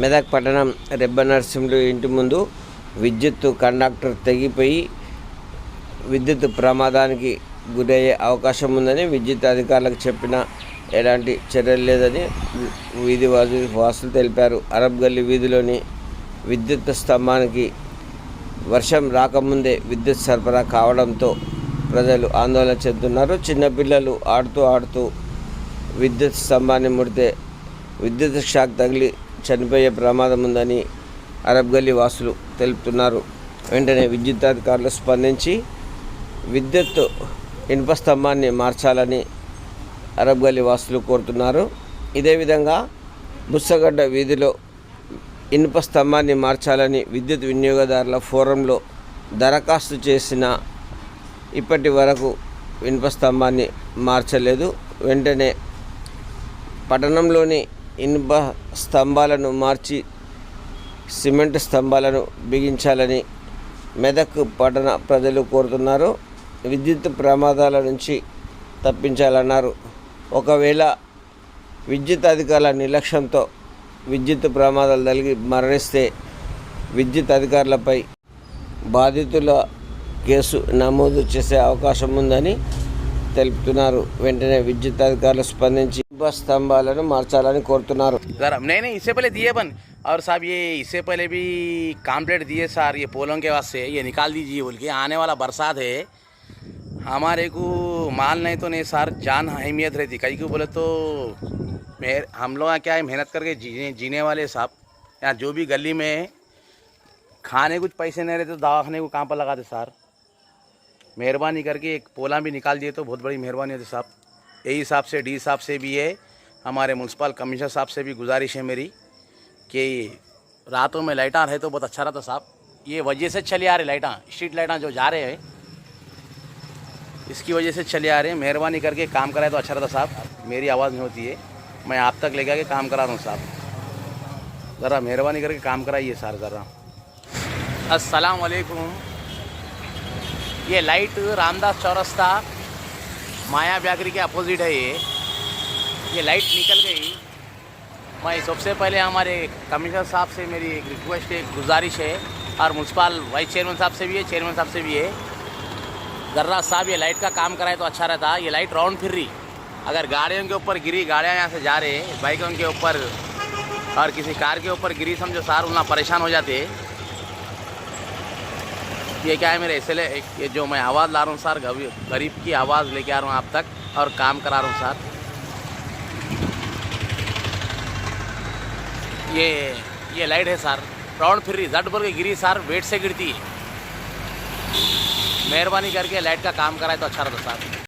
మెదక్ పట్టణం రెబ్బ నరసింహులు ఇంటి ముందు విద్యుత్ కండక్టర్ తెగిపోయి విద్యుత్ ప్రమాదానికి గురయ్యే అవకాశం ఉందని విద్యుత్ అధికారులకు చెప్పినా ఎలాంటి చర్యలు లేదని వీధి వాసులు తెలిపారు. అరబ్ గల్లీ వీధిలోని విద్యుత్ స్తంభానికి వర్షం రాకముందే విద్యుత్ సరఫరా కావడంతో ప్రజలు ఆందోళన చెందుతున్నారు. చిన్నపిల్లలు ఆడుతూ విద్యుత్ స్తంభాన్ని ముడితే విద్యుత్ షాక్ తగిలి చనిపోయే ప్రమాదం ఉందని అరబ్ గల్లీ వాసులు తెలుపుతున్నారు. వెంటనే విద్యుత్ అధికారులు స్పందించి విద్యుత్ ఇనుప స్తంభాన్ని మార్చాలని అరబ్ గల్లీ వాసులు కోరుతున్నారు. ఇదే విధంగా బుస్సగడ్డ వీధిలో ఇనుప స్తంభాన్ని మార్చాలని విద్యుత్ వినియోగదారుల ఫోరంలో దరఖాస్తు చేసిన ఇప్పటి వరకు ఇనుప స్తంభాన్ని మార్చలేదు. వెంటనే పట్టణంలోని ఇనుప స్తంభాలను మార్చి సిమెంట్ స్తంభాలను బిగించాలని మెదక్ పట్టణ ప్రజలు కోరుతున్నారు. విద్యుత్ ప్రమాదాల నుంచి తప్పించాలన్నారు. ఒకవేళ విద్యుత్ అధికారుల నిర్లక్ష్యంతో విద్యుత్ ప్రమాదాలు కలిగి మరణిస్తే విద్యుత్ అధికారులపై బాధితుల కేసు నమోదు చేసే అవకాశం ఉందని తెలుపుతున్నారు. వెంటనే విద్యుత్ అధికారులు స్పందించి స్తంభాలను మార్చాలని కోరుతున్నారు. नहीं इससे पहले दिए बन और साहब ये इससे पहले भी कॉम्प्लेट दिए सर, ये पोलों के वास्ते ये निकाल दीजिए बोल के। आने वाला बरसात है, हमारे को माल नहीं तो नहीं सर, जान अहमियत रहती। कहीं को बोले तो हम लोग क्या है, मेहनत करके जीने वाले साहब। यहाँ जो भी गली में खाने कुछ पैसे नहीं रहते तो दवाखाने को कहाँ पर लगाते सर। मेहरबानी करके एक पोला भी निकाल दिए तो बहुत बड़ी मेहरबानी होती साहब। यही हिसाब से डी साहब से भी है, हमारे म्यूनसिपल कमिश्नर साहब से भी गुजारिश है मेरी कि रातों में लाइटां रहे तो बहुत अच्छा रहता साहब। ये वजह से चले आ रहे लाइटां, स्ट्रीट लाइटां जो जा रहे हैं इसकी वजह से चले आ रहे हैं। मेहरबानी करके काम कराए तो अच्छा रहता साहब। मेरी आवाज़ नहीं होती है, मैं आप तक लेकर के काम करा रहा हूँ साहब। ज़रा मेहरबानी करके काम कराइए सर ज़रा। अस्सलाम वालेकुम। ये लाइट रामदास चौरस्ता माया बेकरी के अपोजिट है। ये लाइट निकल गई। मैं सबसे पहले हमारे कमिश्नर साहब से मेरी एक रिक्वेस्ट है, गुजारिश है, और म्यूनसिपल वाइस चेयरमैन साहब से भी है, चेयरमैन साहब से भी है। गर्रा साहब ये लाइट का काम कराए तो अच्छा रहता। ये लाइट राउंड फिर रही, अगर गाड़ियों के ऊपर गिरी, गाड़ियाँ यहाँ से जा रहे हैं, बाइकों के ऊपर और किसी कार के ऊपर गिरी समझो सार उतना परेशान हो जाते। ये क्या है मेरे इसलिए ये जो मैं आवाज़ ला रहा हूँ सर, गरीब की आवाज़ लेके आ रहा हूँ आप तक और काम करा रहा हूँ सर। ये लाइट है सर, राउंड फिर रही, झट बोल के गिरी सर, वेट से गिरती है। मेहरबानी करके लाइट का काम कराए तो अच्छा रहता सर।